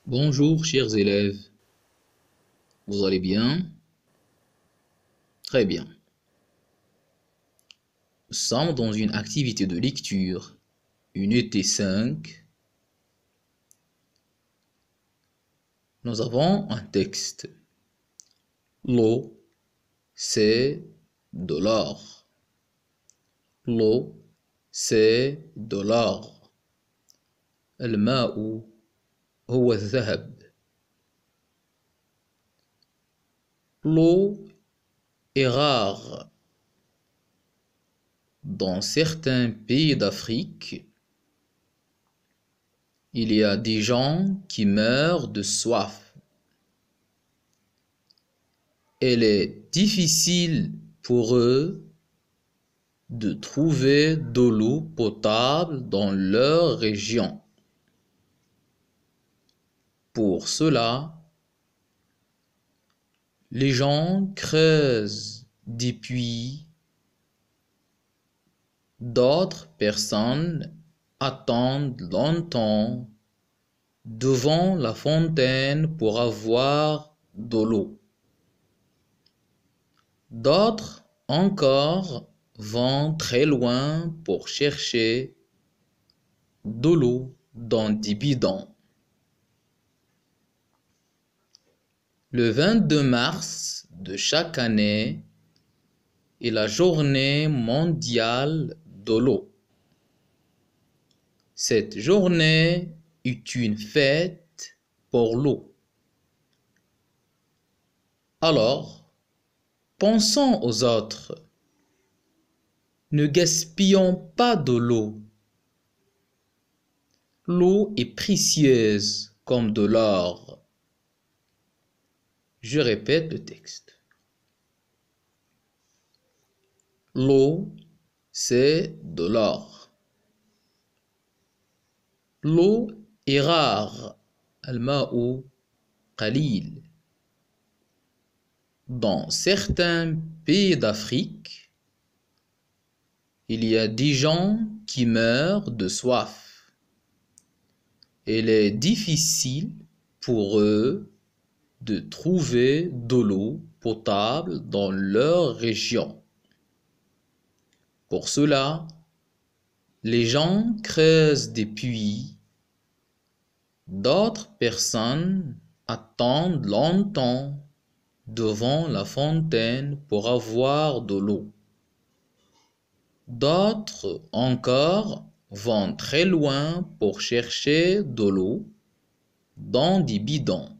Bonjour chers élèves, vous allez bien? Très bien. Nous sommes dans une activité de lecture, unité 5. Nous avons un texte. L'eau, c'est de l'or. L'eau, c'est de l'or. الماء هو الذهب. L'eau est rare. Dans certains pays d'Afrique, il y a des gens qui meurent de soif. Elle est difficile pour eux de trouver de l'eau potable dans leur région. Pour cela, les gens creusent des puits. D'autres personnes attendent longtemps devant la fontaine pour avoir de l'eau. D'autres encore vont très loin pour chercher de l'eau dans des bidons. Le 22 mars de chaque année est la journée mondiale de l'eau. Cette journée est une fête pour l'eau. Alors, pensons aux autres. Ne gaspillons pas de l'eau. L'eau est précieuse comme de l'or. Je répète le texte. L'eau, c'est de l'or. L'eau est rare. الماء قليل. Dans certains pays d'Afrique, il y a des gens qui meurent de soif. Il est difficile pour eux de trouver de l'eau potable dans leur région. Pour cela, les gens creusent des puits. D'autres personnes attendent longtemps devant la fontaine pour avoir de l'eau. D'autres encore vont très loin pour chercher de l'eau dans des bidons.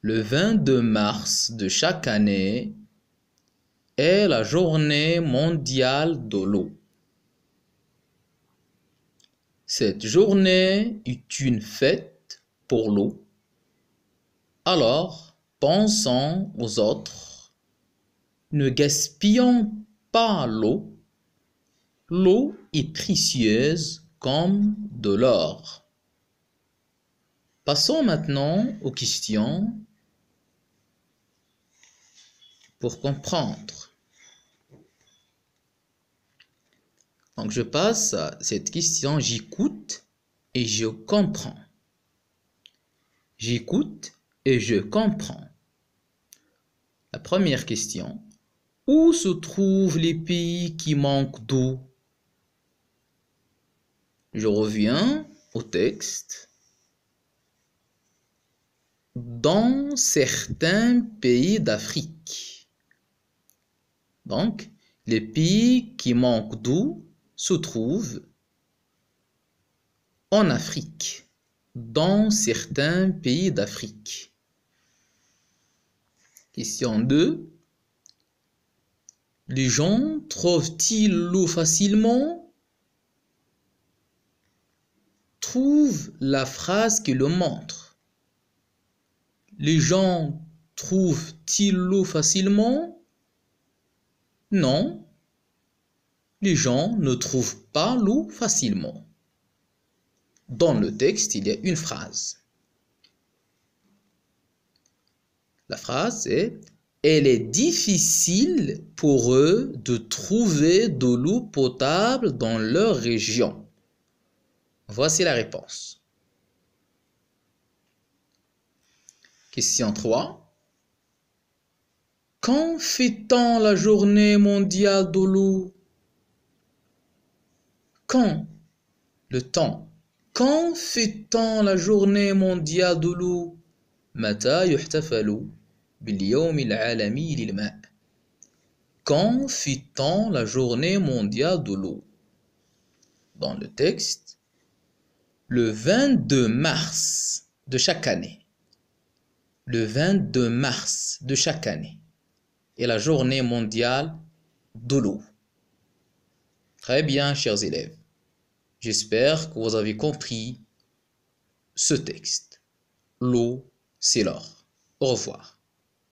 Le 22 mars de chaque année est la journée mondiale de l'eau. Cette journée est une fête pour l'eau. Alors, pensons aux autres. Ne gaspillons pas l'eau. L'eau est précieuse comme de l'or. Passons maintenant aux questions pour comprendre. Donc je passe à cette question, j'écoute et je comprends. J'écoute et je comprends. La première question, où se trouvent les pays qui manquent d'eau? Je reviens au texte. Dans certains pays d'Afrique. Donc, les pays qui manquent d'eau se trouvent en Afrique, dans certains pays d'Afrique. Question 2. Les gens trouvent-ils l'eau facilement? Trouve la phrase qui le montre. Les gens trouvent-ils l'eau facilement? Non. Les gens ne trouvent pas l'eau facilement. Dans le texte, il y a une phrase. La phrase est « Elle est difficile pour eux de trouver de l'eau potable dans leur région. » Voici la réponse. Question 3. Quand fait-on la journée mondiale de l'eau? Quand? Le temps. Quand fait-on la journée mondiale de l'eau? متى يحتفل باليوم العالمي للماء? Quand fait-on la journée mondiale de l'eau? Dans le texte, le 22 mars de chaque année. Le 22 mars de chaque année est la journée mondiale de l'eau. Très bien, chers élèves. J'espère que vous avez compris ce texte. L'eau, c'est l'or. Au revoir.